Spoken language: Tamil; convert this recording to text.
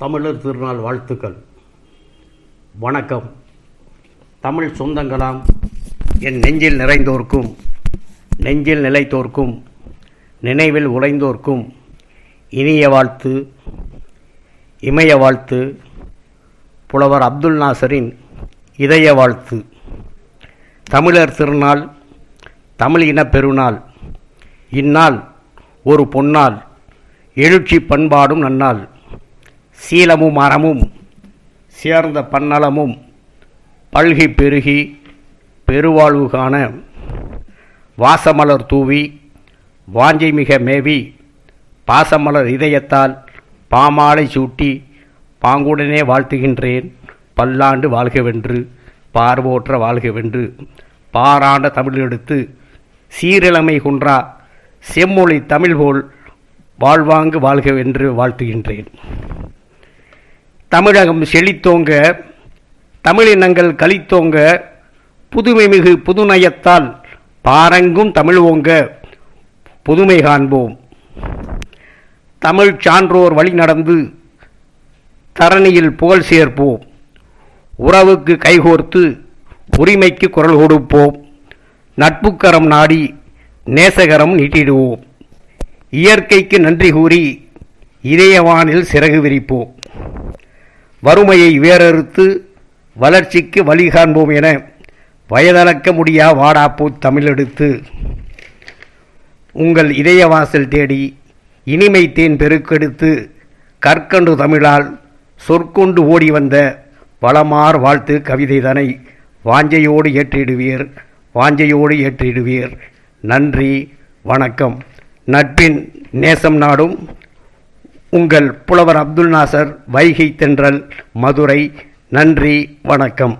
தமிழர் திருநாள் வாழ்த்துக்கள். வணக்கம். தமிழ் சொந்தங்களாம் என் நெஞ்சில் நிறைந்தோர்க்கும், நெஞ்சில் நிலைத்தோர்க்கும், நினைவில் உறைந்தோர்க்கும் இனிய வாழ்த்து, இமய வாழ்த்து. புலவர் அப்துல் நாசரின் இதய வாழ்த்து. தமிழர் திருநாள், தமிழ் இன பெருநாள். இந்நாள் ஒரு பொன்னாள், எழுச்சி பண்பாடும் நன்னாள். சீலமும் அறமும் சேர்ந்த பன்னலமும் பல்கி பெருகி பெருவாழ்வு காண வாசமலர் தூவி வாஞ்சை மிக மேவி பாசமலர் இதயத்தால் பாமாலை சூட்டி பாங்குடனே வாழ்த்துகின்றேன். பல்லாண்டு வாழ்கவென்று, பார்வோற்ற வாழ்கவென்று, பாராண்ட தமிழ் எடுத்து சீரிழமை குன்றா செம்மொழி தமிழ் போல் வாழ்வாங்கு வாழ்கவென்று வாழ்த்துகின்றேன். தமிழகம் செழித்தோங்க, தமிழினங்கள் களித்தோங்க, புதுமை மிகு புதுநயத்தால் பாரங்கும் தமிழ் ஓங்க புதுமை காண்போம். தமிழ் சான்றோர் வழி நடந்து தரணியில் புகழ் சேர்ப்போம். உறவுக்கு கைகோர்த்து உரிமைக்கு குரல் கொடுப்போம். நட்புக்கரம் நாடி நேசகரம் நீட்டிடுவோம். இயற்கைக்கு நன்றி கூறி இதயவானில் சிறகு விரிப்போம். வறுமையை வேறறுத்து வளர்ச்சிக்கு வழி காண்போம் என வயதளக்க முடியா வாடாப்பூ தமிழெடுத்து உங்கள் இதயவாசல் தேடி இனிமை தேன் பெருக்கெடுத்து கற்கண்டு தமிழால் சொற்கொண்டு ஓடி வந்த வளமார் வாழ்த்து கவிதைதனை வாஞ்சையோடு ஏற்றிடுவீர், வாஞ்சையோடு ஏற்றிடுவீர். நன்றி, வணக்கம். நட்பின் நேசம் நாடும் உங்கள் புலவர் அப்துல் நாசர், வைகை தென்றல், மதுரை. நன்றி, வணக்கம்.